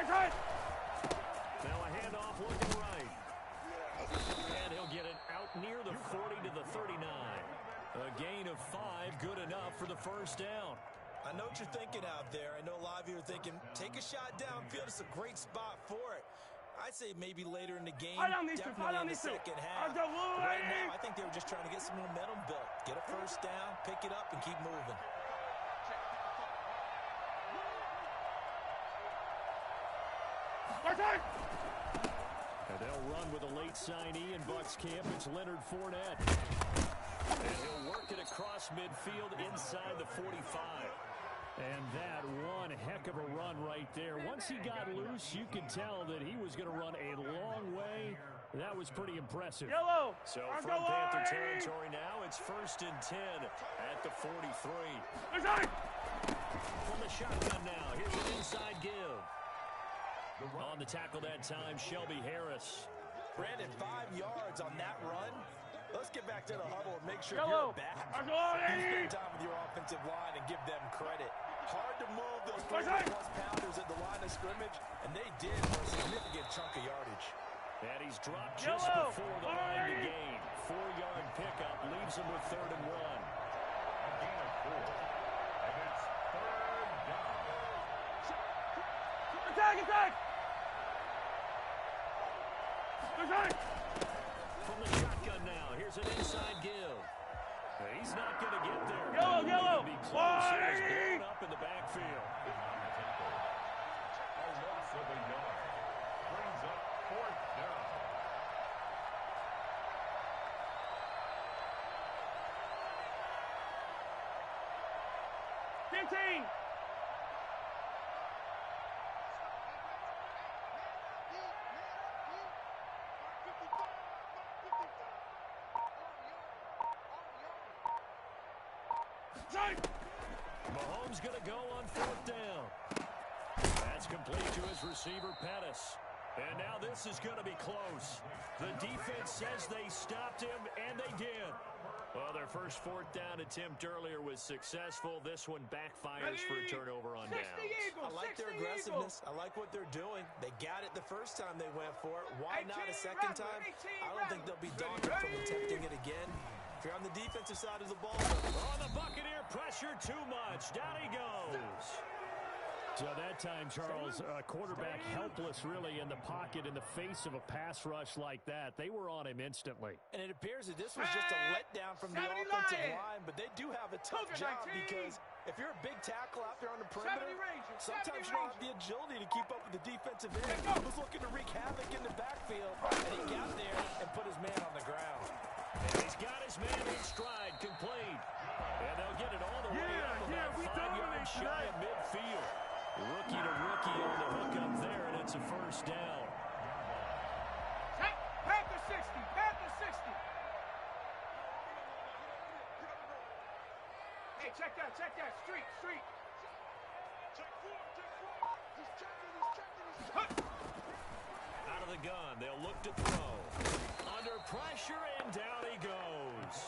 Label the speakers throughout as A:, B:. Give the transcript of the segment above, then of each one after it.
A: Now a handoff looking right. And he'll get it out near the 40 to the 39. A gain of 5, good enough for the first down.
B: I know what you're thinking out there. I know a lot of you are thinking, take a shot downfield. It's a great spot for it. I'd say maybe later in the game, definitely in the second half. Right now, I think they were just trying to get some momentum built. Get a first down, pick it up, and keep moving.
A: And they'll run with a late signee in Bucs camp. It's Leonard Fournette. And he'll work it across midfield inside the 45. And that one heck of a run right there. Once he got loose, you could tell that he was going to run a long way. That was pretty impressive.
C: Yellow.
A: So from Panther territory now, it's 1st and 10 at the 43. From the shotgun now, here's an inside give. On the tackle that time, Shelby Harris.
B: Brandon, 5 yards on that run. Let's get back to the huddle and make sure you're back. You spend time with your offensive line and give them credit. Hard to move those 3-plus pounders at the line of scrimmage, and they did for a significant chunk of yardage.
A: And he's dropped just before the line to gain. 4-yard pickup leaves him with 3rd and 1.
D: Gain of 4. And it's 3rd down.
C: Attack!
A: From the shotgun now, here's an inside give. He's not going to get there.
C: Yellow.
A: Be close. He was blown up in the backfield.
D: A loss of a yard. Brings up 4th down.
A: Mahomes going to go on 4th down. That's complete to his receiver, Pettis. And now this is going to be close. The defense says they stopped him, and they did. Well, their first 4th down attempt earlier was successful. This one backfires for a turnover on downs.
B: I like their aggressiveness. I like what they're doing. They got it the first time they went for it. Why not a second time? I don't think they'll be daunted from attempting it again. If you're on the defensive side of the ball.
A: Oh, the Buccaneer pressure too much. Down he goes. So that time, Charles, quarterback helpless really in the pocket in the face of a pass rush like that. They were on him instantly.
B: And it appears that this was just a letdown from the offensive line, but they do have a tough job because if you're a big tackle out there on the perimeter, sometimes you don't have the agility to keep up with the defensive end. He was looking to wreak havoc in the backfield, and he got there and put his man on the ground.
A: And he's got his man in stride, complete. And they'll get it all the way up about 5 yards shy of midfield. Rookie to rookie on the hook up there, and it's a first down.
C: Panther 60. Hey, check that. Street.
A: Out of the gun, they'll look to throw. Under pressure, and down he goes.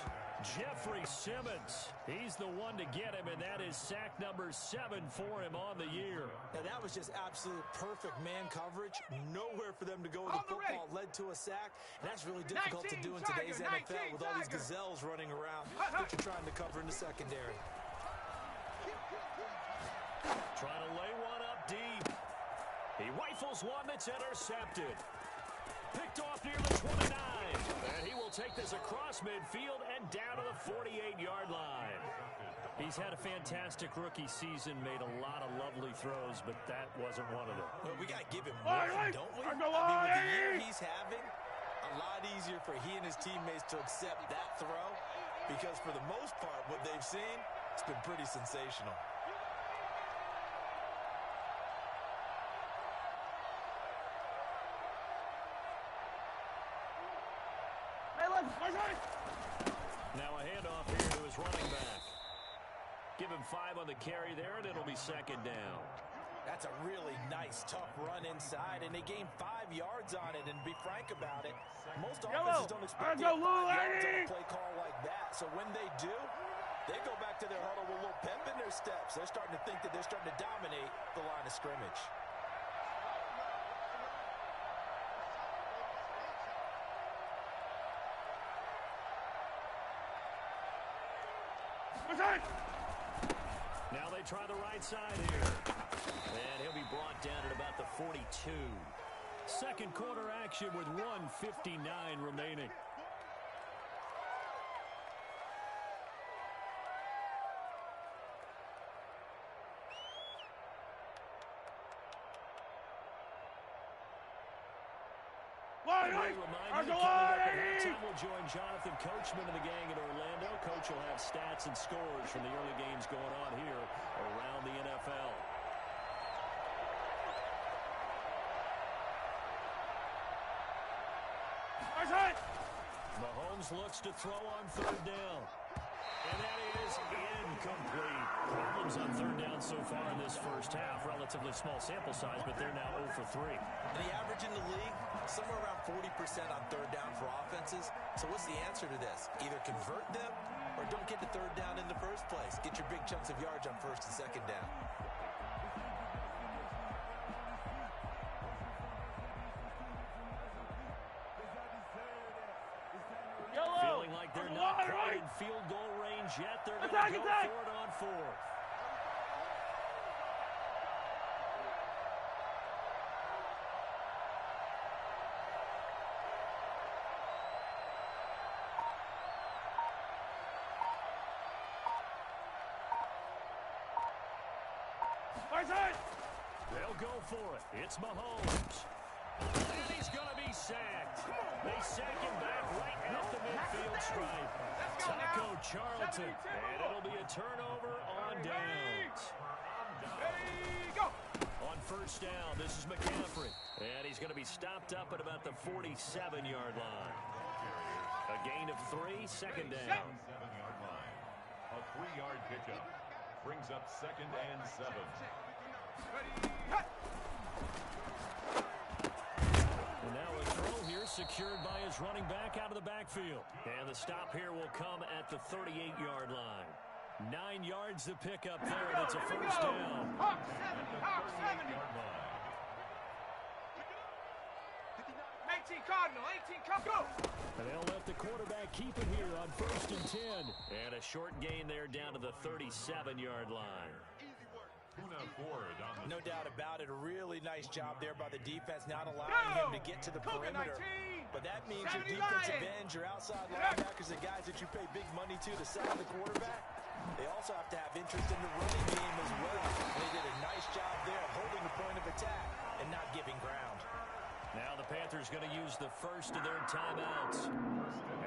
A: Jeffrey Simmons, he's the one to get him, and that is sack number 7 for him on the year.
B: Now, that was just absolute perfect man coverage. Nowhere for them to go with the football. Led to a sack, and that's really difficult to do in today's NFL with all these gazelles running around that you're trying to cover in the secondary.
A: Trying to lay one up deep. He rifles one that's intercepted. Picked off near the 29. And he will take this across midfield and down to the 48-yard line. He's had a fantastic rookie season, made a lot of lovely throws, but that wasn't one of them.
B: Well, we got to give him one, don't we? I mean, with the year he's having, a lot easier for he and his teammates to accept that throw because for the most part, what they've seen, it's been pretty sensational.
A: Now a handoff here to his running back. Give him 5 on the carry there, and it'll be 2nd down.
B: That's a really nice, tough run inside, and they gained 5 yards on it. And to be frank about it, most offenses don't expect to get 5 yards on a play call like that. So when they do, they go back to their huddle with a little pep in their steps. They're starting to think that they're starting to dominate the line of scrimmage.
A: Now they try the right side here. And he'll be brought down at about the 42. Second quarter action with 1:59 remaining. We'll join Jonathan Coachman and the gang in Orlando. Coach will have stats and scores from the early games going on here around the NFL. Mahomes looks to throw on third down. And that is incomplete. Problems on third down so far in this first half. Relatively small sample size, but they're now 0 for 3.
B: The average in the league, somewhere around 40% on third down for offenses. So what's the answer to this? Either convert them or don't get the third down in the first place. Get your big chunks of yards on first and second down.
A: Feeling like they're not quite in field goal range yet. They're going to go for it on fourth. They'll go for it. It's Mahomes. And he's going to be sacked. They sack him back right at the midfield stripe. Taco Charlton. And it'll be a turnover on downs. On first down, this is McCaffrey. And he's going to be stopped up at about the 47-yard line. A gain of 3, second down.
D: 7-yard line. A 3-yard pickup brings up second and 7.
A: And now a throw here secured by his running back out of the backfield. And the stop here will come at the 38-yard line. 9 yards to pick up there, and it's a first down.
D: 38-yard line.
C: 18 Cardinal, 18 come go.
A: And they'll let the quarterback keep it here on first and 10. And a short gain there down to the 37-yard line.
B: No doubt about it. A really nice job there by the defense, not allowing him to get to the perimeter. But that means your defensive ends, your outside linebackers, the guys that you pay big money to sack the quarterback, they also have to have interest in the running game as well. They did a nice job there holding the point of attack and not giving ground.
A: Now the Panthers going to use the first of their timeouts,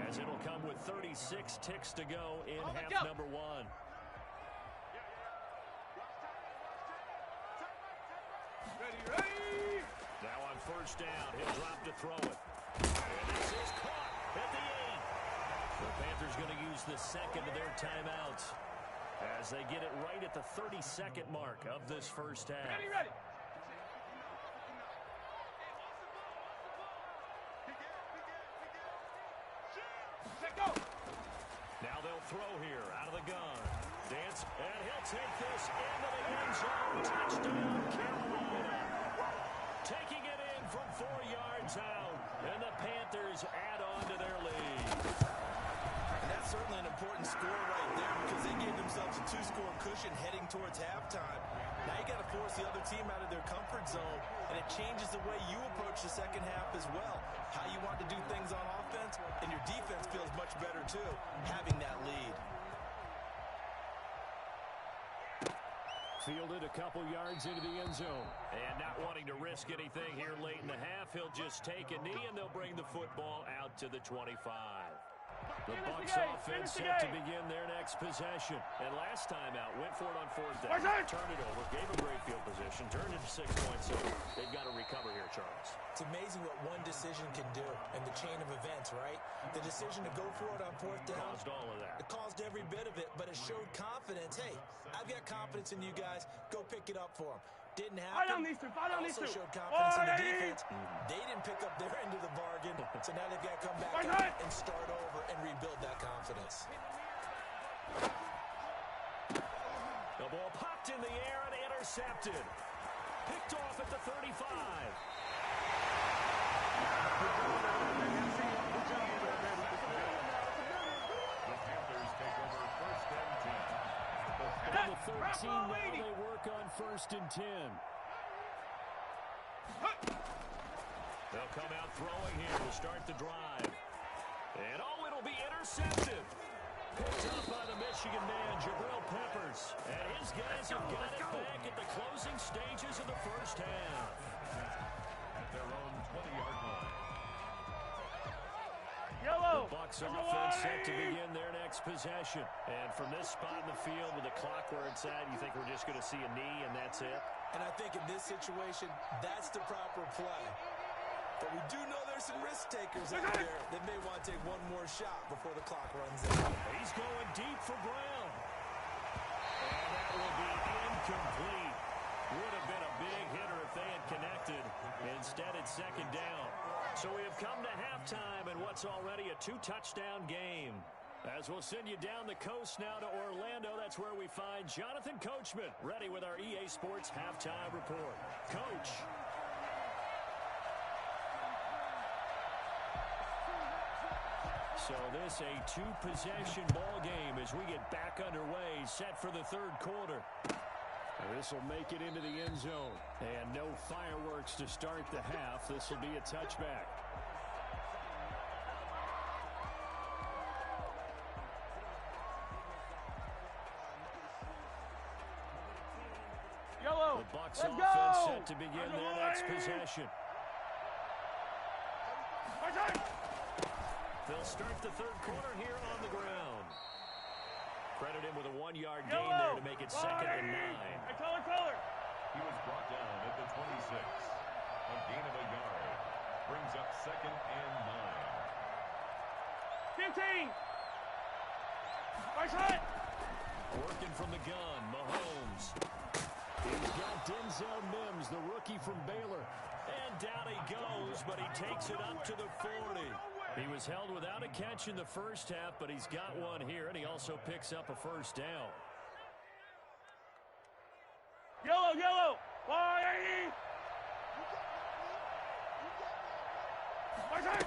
A: as it'll come with 36 ticks to go in half number 1. Now on first down, he'll drop to throw it. And this is caught at the 8. The Panthers going to use the second of their timeouts as they get it right at the 32nd mark of this first half.
C: Ready. Let go.
A: Now they'll throw here out of the gun. Dance, and he'll take this into the end zone. Touchdown, Carolina. Taking it in from 4 yards out. And the Panthers add on to their lead.
B: And that's certainly an important score right there because they gave themselves a 2-score cushion heading towards halftime. Now you got to force the other team out of their comfort zone, and it changes the way you approach the second half as well. How you want to do things on offense, and your defense feels much better too, having that lead.
A: Fielded a couple yards into the end zone. And not wanting to risk anything here late in the half, he'll just take a knee, and they'll bring the football out to the 25. The Bucs offense set to begin their next possession. And last time out, went for it on fourth down. Turned it over, gave a great field position, turned it to 6 points. So they've got to recover here, Charles.
B: It's amazing what one decision can do in the chain of events, right? The decision to go for it on fourth down.
A: Caused all of that.
B: It caused every bit of it, but it showed confidence. Hey, I've got confidence in you guys. Go pick it up for them. Didn't happen. Also showed confidence in the defense. They didn't pick up their end of the bargain, so now they've got to come back out and start over and rebuild that confidence.
A: The ball popped in the air and intercepted. Picked off at the 35.
D: The Panthers take over first and 10.
A: 16 now. They work on 1st and 10. They'll come out throwing here to start the drive. And, oh, it'll be intercepted. Picked up by the Michigan man, Jabril Peppers. And his guys have got it back at the closing stages of the first half.
D: At their own 20-yard line.
C: Yellow.
A: The Bucs offense set to begin their next possession. And from this spot in the field with the clock where it's at, you think we're just going to see a knee and that's it?
B: And I think in this situation, that's the proper play. But we do know there's some risk takers out there that may want to take one more shot before the clock runs out.
A: He's going deep for Brown. And that will be incomplete. Would have been a big hitter if they had connected. Instead, it's 2nd down. So we have come to halftime in what's already a 2-touchdown game. As we'll send you down the coast now to Orlando, that's where we find Jonathan Coachman, ready with our EA Sports Halftime Report. Coach. So this a 2-possession ball game as we get back underway, set for the 3rd quarter. This will make it into the end zone. And no fireworks to start the half. This will be a touchback.
C: Yellow.
A: The Bucs offense set to begin their next possession. They'll start the 3rd quarter here on the ground. Credit him with a 1-yard gain there to make it 2nd and 9.
C: Hey, color.
D: He was brought down at the 26. A gain of a yard. Brings up 2nd and
C: 9. 15. Right side.
A: Working from the gun, Mahomes. He's got Denzel Mims, the rookie from Baylor. And down he goes, but he takes it up to the 40. He was held without a catch in the first half, but he's got one here, and he also picks up a 1st down.
C: Yellow. 180. Right side.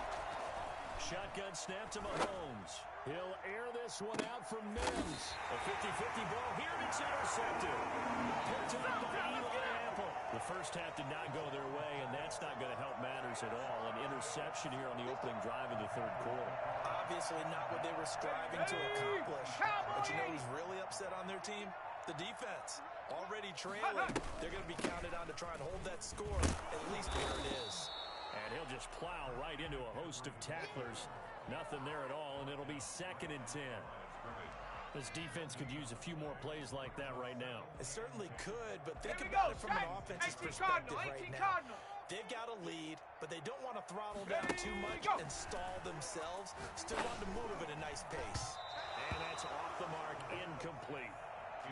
A: Shotgun snap to Mahomes. He'll air this one out from Mims. A 50-50 ball here, and it's intercepted. Picked up by Eli Apple. The first half did not go their way, and that's not going to help matters at all. An interception here on the opening drive of the 3rd quarter.
B: Obviously not what they were striving to accomplish. But you know who's really upset on their team? The defense. Already trailing. They're going to be counted on to try and hold that score, at least where it is.
A: And he'll just plow right into a host of tacklers. Nothing there at all, and it'll be 2nd and 10. This defense could use a few more plays like that right now.
B: It certainly could, but think about it from an offense's perspective right now. They've got a lead, but they don't want to throttle down too much and stall themselves. Still want to move at a nice pace.
A: And that's off the mark, incomplete.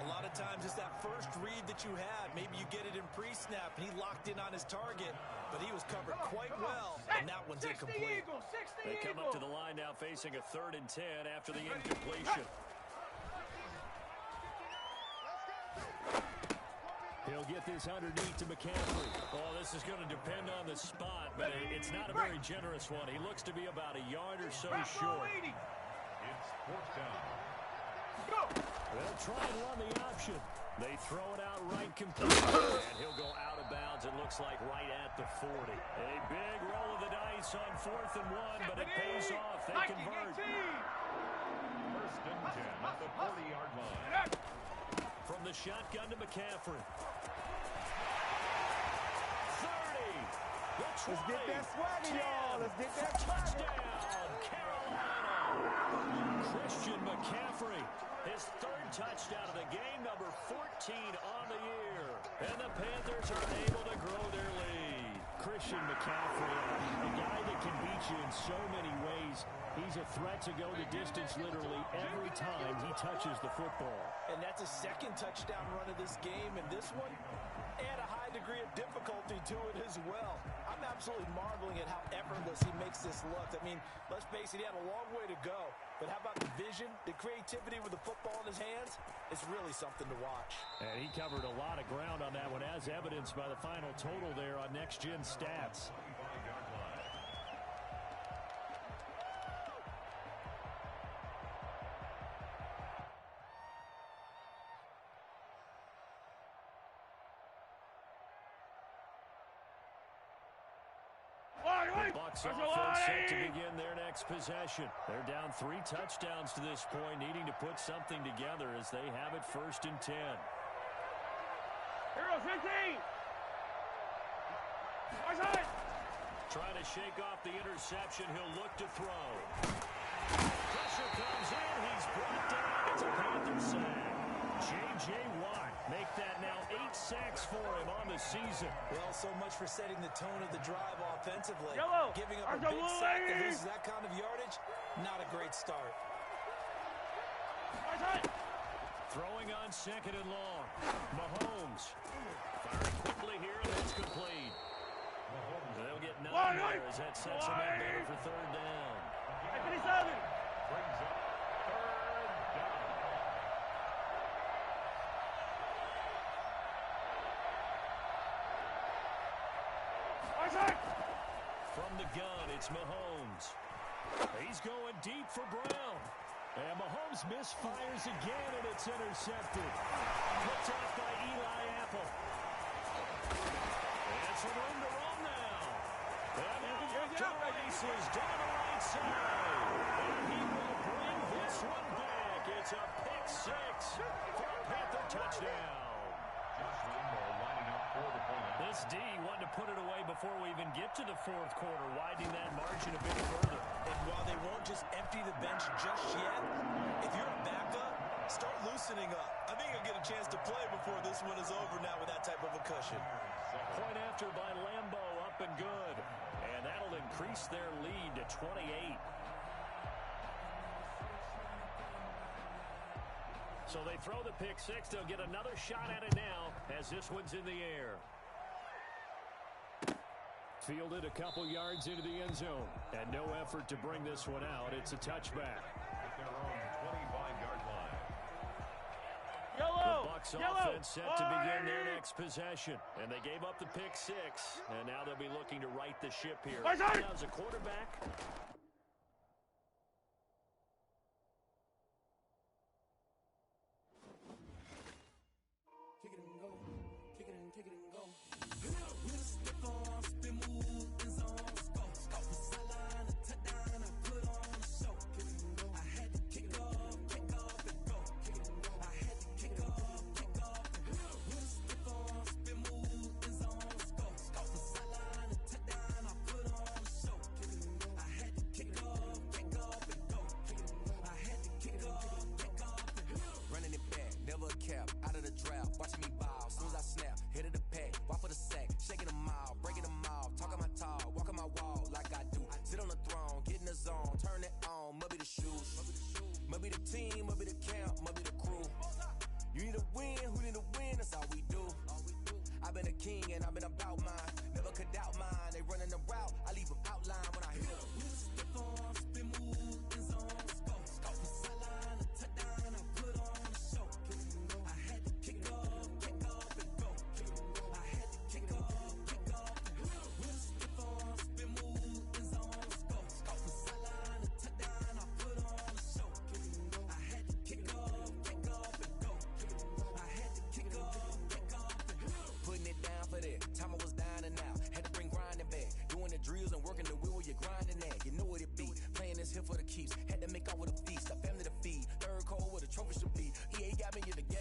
B: A lot of times it's that first read that you had. Maybe you get it in pre-snap, and he locked in on his target, but he was covered quite well, and that one's incomplete.
A: They come up to the line now facing a 3rd and 10 after the incompletion. He'll get this underneath to McCaffrey. Oh, this is going to depend on the spot, but it's not a very generous one. He looks to be about a yard or so short.
D: It's 4th down.
A: They'll try and run the option. They throw it out right complete. And he'll go out of bounds, it looks like, right at the 40. A big roll of the dice on 4th and 1, but it pays off. They convert.
D: 1st and 10 at the 40-yard line.
A: From the shotgun to McCaffrey. 30. The 20.
E: Let's get that swagger, y'all. Let's get that swagger.
A: Touchdown, Carolina. Christian McCaffrey. His 3rd touchdown of the game, number 14 on the year. And the Panthers are able to grow their lead. Christian McCaffrey, a guy that can beat you in so many ways. He's a threat to go the distance literally every time he touches the football.
B: And that's a 2nd touchdown run of this game, and this one, add a high degree of difficulty to it as well. I'm absolutely marveling at how effortless he makes this look. I mean, let's face it, he had a long way to go. But how about the vision, the creativity with the football in his hands? It's really something to watch.
A: And he covered a lot of ground on that one, as evidenced by the final total there on Next Gen Stats. The Bucs offense set to begin their next possession. They're down 3 touchdowns to this point, needing to put something together as they have it 1st and 10.
C: Hero 15.
A: Trying to shake off the interception. He'll look to throw. Pressure comes in. He's brought down. It's a Panther sack. J.J. Watt make that now 8 sacks for him on the season.
B: Well, so much for setting the tone of the drive offensively.
C: Yellow.
B: Giving up a big sack that loses that kind of yardage, not a great start.
A: Throwing on 2nd and long. Mahomes firing quickly here, and it's complete. They'll get 9 there as that sets them up better for 3rd down.
C: 57.
D: Brings up 3rd down.
A: From the gun, it's Mahomes. He's going deep for Brown. And Mahomes misfires again, and it's intercepted. Picked off by Eli Apple. And some room to run now. And now to races down the right side. And he will bring this one back. It's a pick 6 for a Panther touchdown. This D wanted to put it away before we even get to the 4th quarter, widening that margin a bit further.
B: And while they won't just empty the bench just yet, if you're a backup, start loosening up. I think you'll get a chance to play before this one is over now with that type of a cushion.
A: Point after by Lambo, up and good. And that'll increase their lead to 28. So they throw the pick 6. They'll get another shot at it now as this one's in the air. Fielded a couple yards into the end zone. And no effort to bring this one out. It's a touchback.
D: At their own 25-yard line.
C: Yellow.
A: The Bucs offense set to begin their next possession. And they gave up the pick 6. And now they'll be looking to right the ship here. Now as a quarterback.
F: Had to make out with a feast, a family to feed. Third cold with a trophy should be. EA got me in the game.